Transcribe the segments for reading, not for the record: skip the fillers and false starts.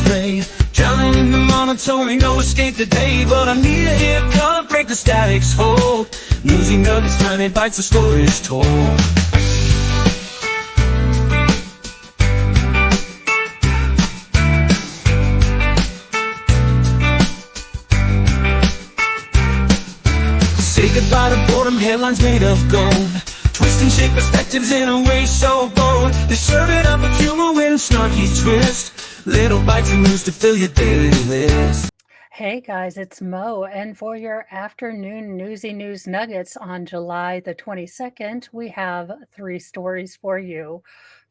brave. Drowning in the monotone, no escape today. But I need a haircut, break the static's hold. Losing nuggets, time it bites, the score is told. Say goodbye to boredom, headlines made of gold. Twist and shake perspectives in a way so bold. They serve it up with humor with a snarky twist. Little bites and news to fill your daily list. Hey guys, it's Mo, and for your afternoon Newsy News Nuggets on July the 22nd, we have 3 stories for you.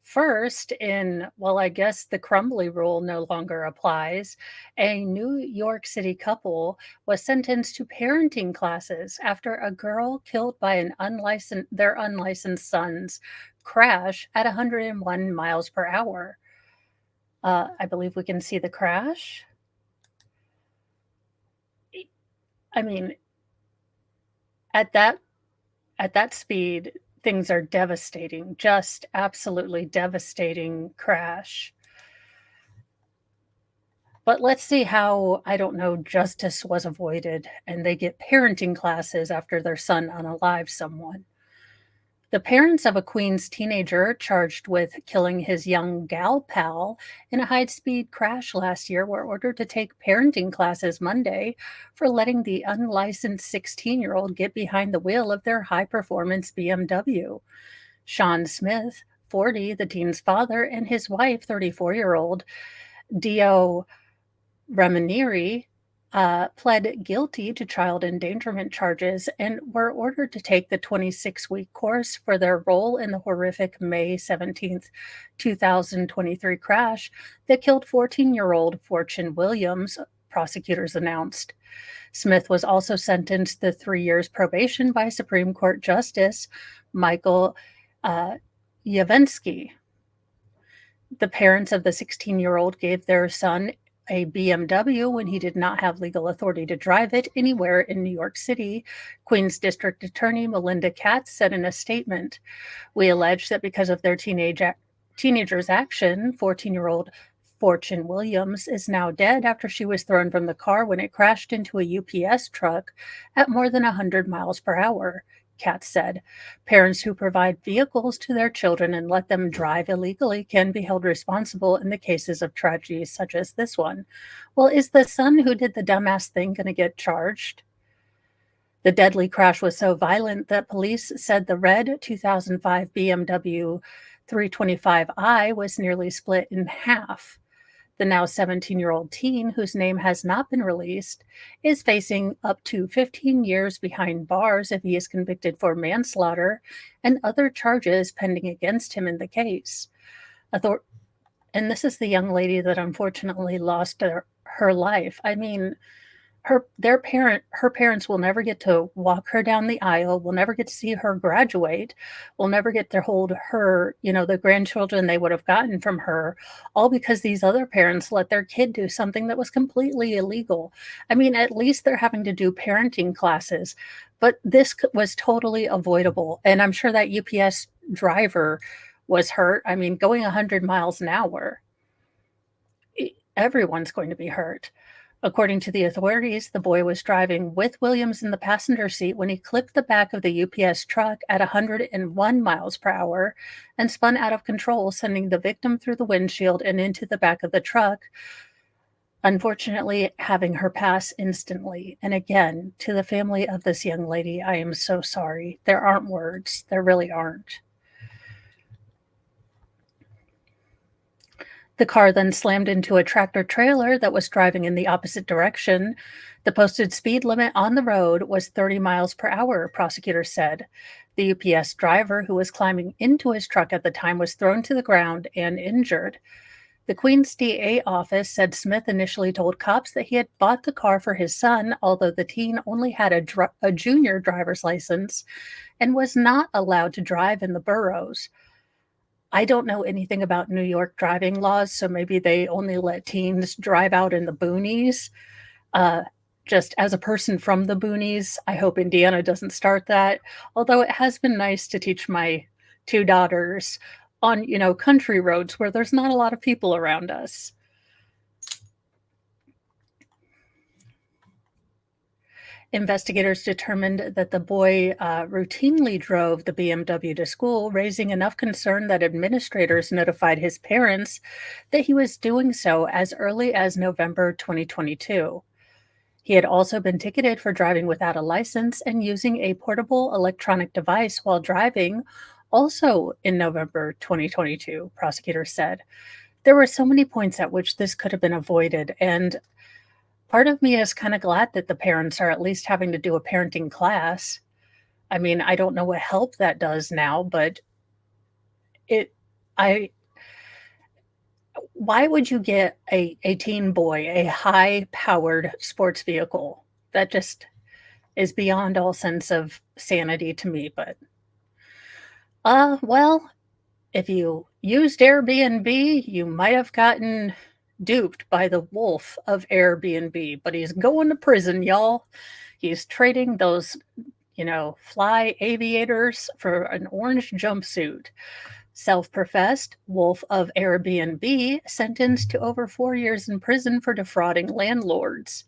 First, I guess the Crumbly rule no longer applies. A New York City couple was sentenced to parenting classes after a girl killed by their unlicensed son's crash at 101 miles per hour. I believe we can see the crash. I mean, at that speed, things are devastating, just absolutely devastating crash. But let's see how, justice was avoided and they get parenting classes after their son unalives someone. The parents of a Queens teenager charged with killing his young gal pal in a high-speed crash last year were ordered to take parenting classes Monday for letting the unlicensed 16-year-old get behind the wheel of their high-performance BMW. Sean Smith, 40, the teen's father, and his wife, 34-year-old Dio Ramoniri, pled guilty to child endangerment charges and were ordered to take the 26-week course for their role in the horrific May 17th, 2023 crash that killed 14-year-old Fortune Williams, prosecutors announced. Smith was also sentenced to 3 years probation by Supreme Court Justice Michael Yavensky. The parents of the 16-year-old gave their son a BMW when he did not have legal authority to drive it anywhere in New York City, Queens District Attorney Melinda Katz said in a statement. We allege that because of their teenager's action, 14-year-old Fortune Williams is now dead after she was thrown from the car when it crashed into a UPS truck at more than 100 miles per hour. Katz said, parents who provide vehicles to their children and let them drive illegally can be held responsible in the cases of tragedies such as this one. Well, is the son who did the dumbass thing going to get charged? The deadly crash was so violent that police said the red 2005 BMW 325i was nearly split in half. The now 17-year-old teen, whose name has not been released, is facing up to 15 years behind bars if he is convicted for manslaughter and other charges pending against him in the case. And this is the young lady that unfortunately lost her life. I mean, her parents will never get to walk her down the aisle, will never get to see her graduate, will never get to hold her, the grandchildren they would have gotten from her, all because these other parents let their kid do something that was completely illegal. I mean, at least they're having to do parenting classes, but this was totally avoidable. And I'm sure that UPS driver was hurt. I mean, going 100 miles an hour, everyone's going to be hurt. According to the authorities, the boy was driving with Williams in the passenger seat when he clipped the back of the UPS truck at 101 miles per hour and spun out of control, sending the victim through the windshield and into the back of the truck, unfortunately having her pass instantly. And again, to the family of this young lady, I am so sorry. There aren't words. There really aren't. The car then slammed into a tractor-trailer that was driving in the opposite direction. The posted speed limit on the road was 30 miles per hour, prosecutors said. The UPS driver, who was climbing into his truck at the time, was thrown to the ground and injured. The Queens DA office said Smith initially told cops that he had bought the car for his son, although the teen only had a junior driver's license and was not allowed to drive in the boroughs. I don't know anything about New York driving laws, so maybe they only let teens drive out in the boonies. Just as a person from the boonies, I hope Indiana doesn't start that. Although it has been nice to teach my 2 daughters on, country roads where there's not a lot of people around us. Investigators determined that the boy routinely drove the BMW to school, raising enough concern that administrators notified his parents that he was doing so as early as November 2022. He had also been ticketed for driving without a license and using a portable electronic device while driving, also in November 2022, prosecutors said. There were so many points at which this could have been avoided, and part of me is kind of glad that the parents are at least having to do a parenting class. I mean, I don't know what help that does now, but it I why would you get a teen boy a high-powered sports vehicle? That just is beyond all sense of sanity to me, but well, if you used Airbnb, you might have gotten duped by the wolf of Airbnb, but he's going to prison, y'all. He's trading those, fly aviators for an orange jumpsuit. Self professed wolf of Airbnb sentenced to over 4 years in prison for defrauding landlords.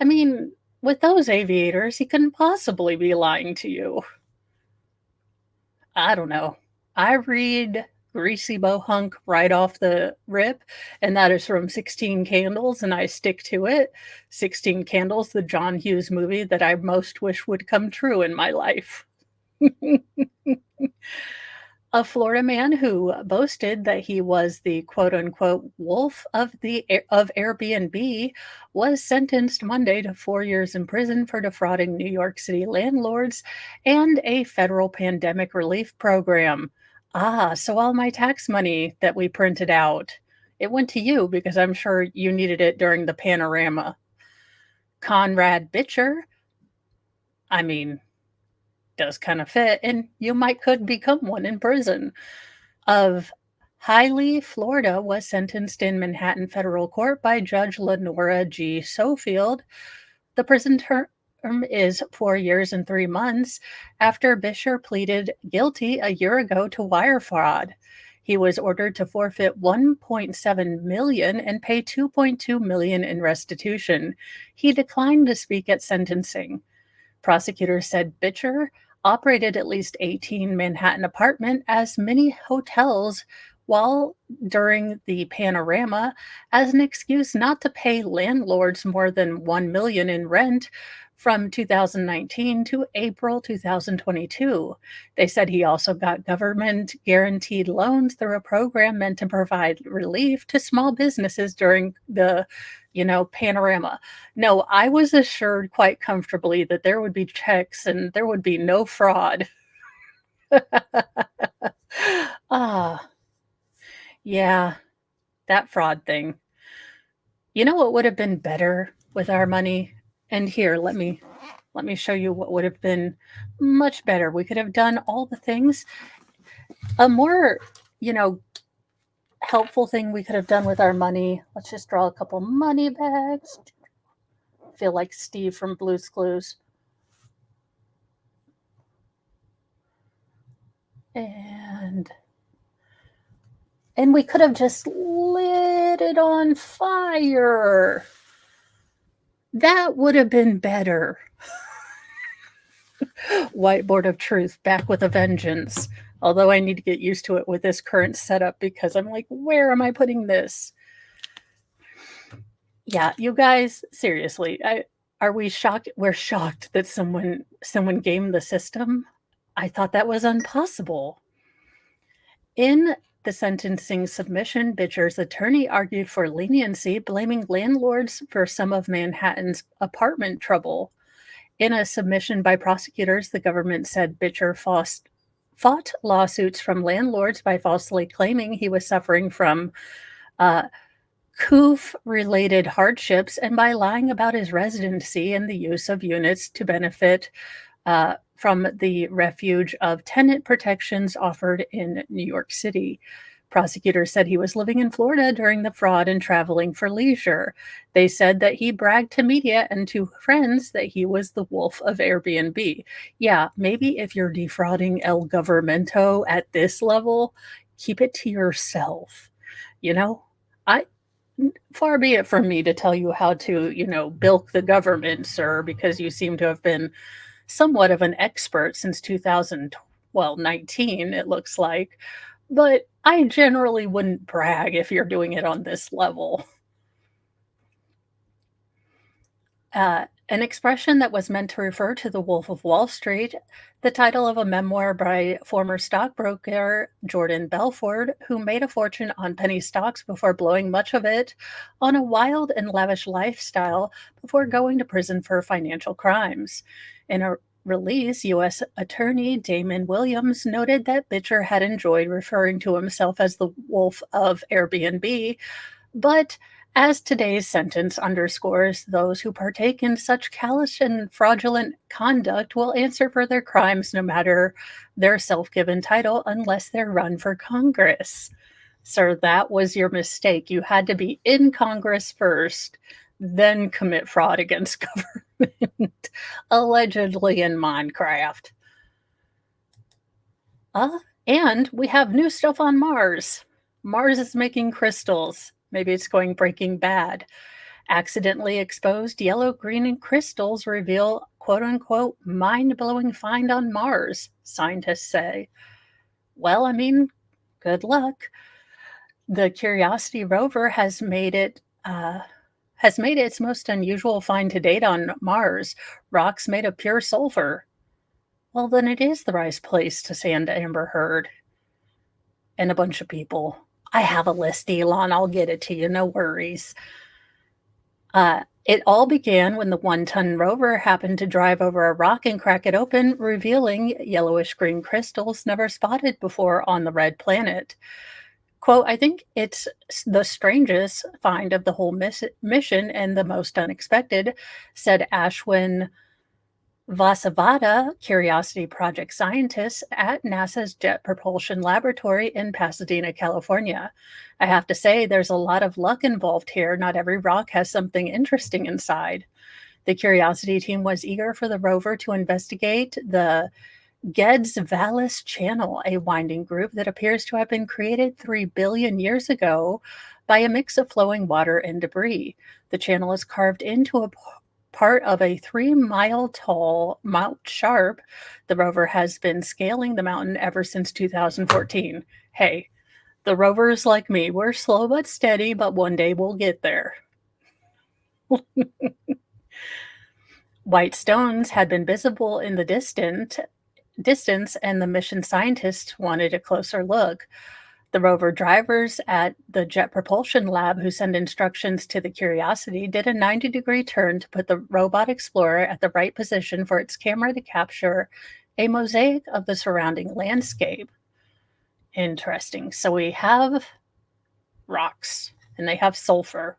I mean, with those aviators, he couldn't possibly be lying to you. I don't know. I read Greasy Bohunk right off the rip, and that is from 16 Candles, and I stick to it. 16 Candles, the John Hughes movie that I most wish would come true in my life. A Florida man who boasted that he was the quote unquote wolf of Airbnb was sentenced Monday to 4 years in prison for defrauding New York City landlords and a federal pandemic relief program. So all my tax money that we printed out, it went to you because I'm sure you needed it during the panorama. Conrad Bitcher, I mean, does kind of fit, and you could become one in prison. Of Hiley, Florida, was sentenced in Manhattan federal court by Judge Lenora G. Sofield. The prison term is 4 years and 3 months after Bisher pleaded guilty a year ago to wire fraud. He was ordered to forfeit $1.7 million and pay $2.2 million in restitution. He declined to speak at sentencing. Prosecutors said Bitcher operated at least 18 Manhattan apartment as many hotels while during the panorama as an excuse not to pay landlords more than $1 million in rent from 2019 to April 2022. They said he also got government guaranteed loans through a program meant to provide relief to small businesses during the panorama. No, I was assured quite comfortably that there would be checks and there would be no fraud. Yeah, that fraud thing. You know what would have been better with our money? And here, let me show you what would have been much better. We could have done all the things. A more, helpful thing we could have done with our money. Let's just draw a couple money bags. I feel like Steve from Blue's Clues. And we could have just lit it on fire. That would have been better. Whiteboard of Truth back with a vengeance. Although I need to get used to it with this current setup because I'm like, where am I putting this? Yeah, you guys, seriously, are we shocked? We're shocked that someone gamed the system. I thought that was impossible. In the sentencing submission, Bitcher's attorney argued for leniency, blaming landlords for some of Manhattan's apartment trouble. In a submission by prosecutors, the government said Bitcher fought lawsuits from landlords by falsely claiming he was suffering from COOF-related hardships and by lying about his residency and the use of units to benefit from the refuge of tenant protections offered in New York City. Prosecutors said he was living in Florida during the fraud and traveling for leisure. They said that he bragged to media and to friends that he was the wolf of Airbnb. Yeah, maybe if you're defrauding El Governmento at this level, keep it to yourself. far be it from me to tell you how to, bilk the government, sir, because you seem to have been somewhat of an expert since 2019, it looks like. But I generally wouldn't brag if you're doing it on this level. An expression that was meant to refer to the Wolf of Wall Street, the title of a memoir by former stockbroker Jordan Belford, who made a fortune on penny stocks before blowing much of it on a wild and lavish lifestyle before going to prison for financial crimes. In a release, U.S. Attorney Damon Williams noted that Bitcher had enjoyed referring to himself as the Wolf of Airbnb, but as today's sentence underscores, those who partake in such callous and fraudulent conduct will answer for their crimes no matter their self given title unless they're run for Congress. Sir, that was your mistake. You had to be in Congress first, then commit fraud against government, allegedly in Minecraft. And we have new stuff on Mars. Mars is making crystals. Maybe it's going Breaking Bad. Accidentally exposed yellow, green, and crystals reveal quote unquote mind blowing find on Mars, scientists say. Well, I mean, good luck. The Curiosity rover has made its most unusual find to date on Mars, rocks made of pure sulfur. Well, then it is the right place to send Amber Heard and a bunch of people. I have a list, Elon. I'll get it to you. No worries. It all began when the 1-ton rover happened to drive over a rock and crack it open, revealing yellowish green crystals never spotted before on the red planet. Quote, I think it's the strangest find of the whole mission and the most unexpected, said Ashwin Vasavada, Curiosity Project scientist at NASA's Jet Propulsion Laboratory in Pasadena, California. I have to say, there's a lot of luck involved here. Not every rock has something interesting inside. The Curiosity team was eager for the rover to investigate the Geddes Vallis Channel, a winding groove that appears to have been created 3 billion years ago by a mix of flowing water and debris. The channel is carved into a part of a 3-mile-tall Mount Sharp. The rover has been scaling the mountain ever since 2014. Hey, the rovers like me, we're slow but steady, but one day we'll get there. White stones had been visible in the distance, and the mission scientists wanted a closer look. The rover drivers at the Jet Propulsion Lab, who send instructions to the Curiosity, did a 90-degree turn to put the robot explorer at the right position for its camera to capture a mosaic of the surrounding landscape. Interesting. So we have rocks, and they have sulfur.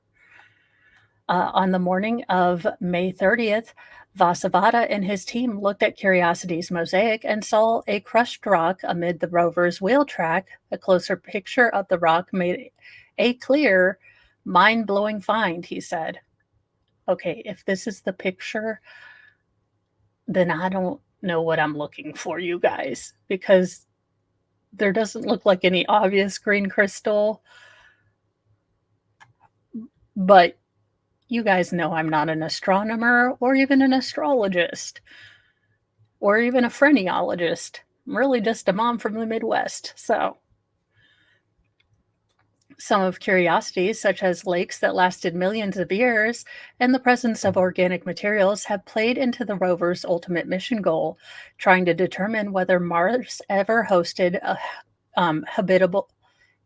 On the morning of May 30th, Vasavada and his team looked at Curiosity's mosaic and saw a crushed rock amid the rover's wheel track. A closer picture of the rock made a clear, mind-blowing find, he said. Okay, if this is the picture, then I don't know what I'm looking for, you guys, because there doesn't look like any obvious green crystal. But you guys know I'm not an astronomer or even an astrologist or even a phrenologist. I'm really just a mom from the Midwest. So some of curiosities, such as lakes that lasted millions of years and the presence of organic materials, have played into the rover's ultimate mission goal, trying to determine whether Mars ever hosted a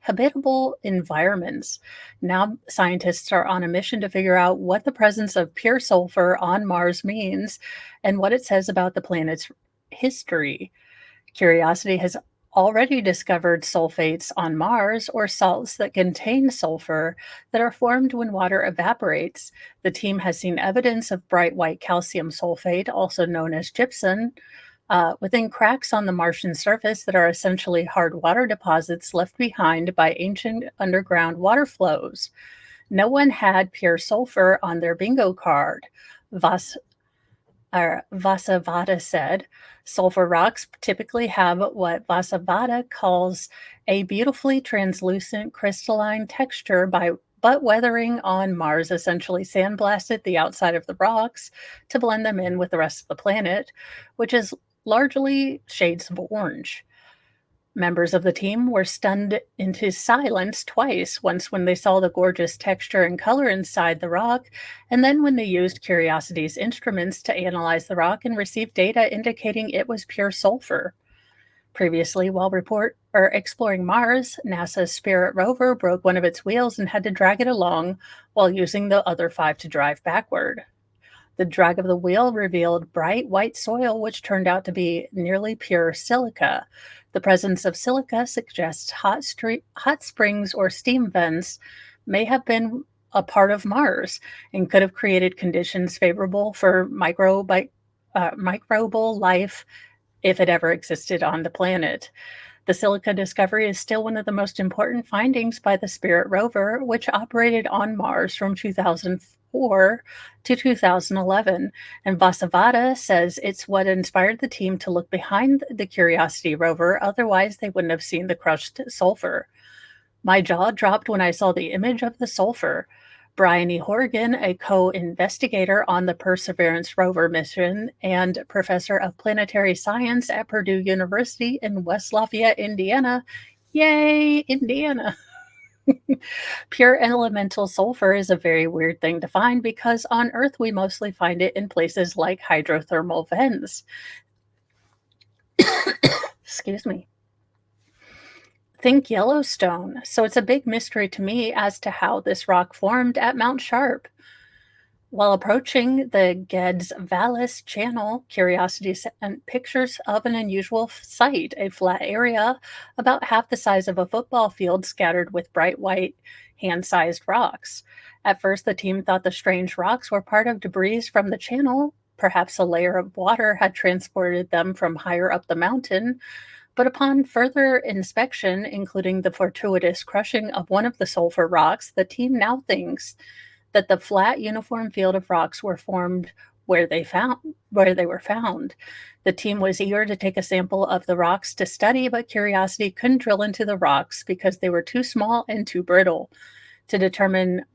habitable environments. Now, scientists are on a mission to figure out what the presence of pure sulfur on Mars means and what it says about the planet's history. Curiosity has already discovered sulfates on Mars, or salts that contain sulfur that are formed when water evaporates. The team has seen evidence of bright white calcium sulfate, also known as gypsum, within cracks on the Martian surface that are essentially hard water deposits left behind by ancient underground water flows. No one had pure sulfur on their bingo card, Vasavada said. Sulfur rocks typically have what Vasavada calls a beautifully translucent crystalline texture, but weathering on Mars essentially sandblasted the outside of the rocks to blend them in with the rest of the planet, which is largely shades of orange. Members of the team were stunned into silence twice, once when they saw the gorgeous texture and color inside the rock, and then when they used Curiosity's instruments to analyze the rock and receive data indicating it was pure sulfur. Previously, while exploring Mars, NASA's Spirit rover broke one of its wheels and had to drag it along while using the other 5 to drive backward. The drag of the wheel revealed bright white soil, which turned out to be nearly pure silica. The presence of silica suggests hot springs or steam vents may have been a part of Mars and could have created conditions favorable for microbial life if it ever existed on the planet. The silica discovery is still one of the most important findings by the Spirit rover, which operated on Mars from 2004 to 2011. And Vasavada says it's what inspired the team to look behind the Curiosity rover, otherwise they wouldn't have seen the crushed sulfur. My jaw dropped when I saw the image of the sulfur. Brian E. Horgan, a co-investigator on the Perseverance rover mission and professor of planetary science at Purdue University in West Lafayette, Indiana. Yay, Indiana! Pure elemental sulfur is a very weird thing to find because on Earth we mostly find it in places like hydrothermal vents. Excuse me. Think Yellowstone. So it's a big mystery to me as to how this rock formed at Mount Sharp. While approaching the Geddes Vallis Channel, Curiosity sent pictures of an unusual sight, a flat area about half the size of a football field scattered with bright white, hand-sized rocks. At first, the team thought the strange rocks were part of debris from the channel. Perhaps a layer of water had transported them from higher up the mountain. But upon further inspection, including the fortuitous crushing of one of the sulfur rocks, the team now thinks that the flat, uniform field of rocks were formed where they were found. The team was eager to take a sample of the rocks to study, but Curiosity couldn't drill into the rocks because they were too small and too brittle. To determine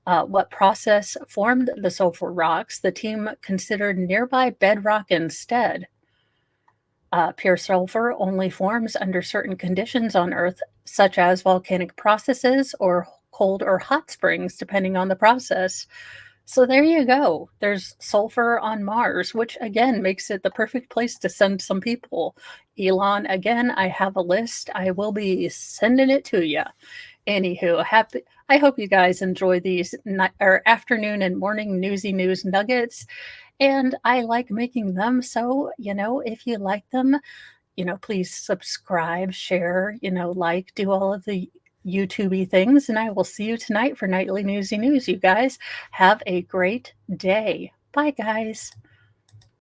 what process formed the sulfur rocks, the team considered nearby bedrock instead. Pure sulfur only forms under certain conditions on Earth, such as volcanic processes or cold or hot springs, depending on the process. So there you go. There's sulfur on Mars, which again makes it the perfect place to send some people. Elon, again, I have a list. I will be sending it to you. Anywho, I hope you guys enjoy these afternoon and morning Newsy News nuggets. And I like making them. So, if you like them, please subscribe, share, like, do all of the YouTube-y things. And I will see you tonight for Nightly Newsy News. You guys have a great day. Bye, guys.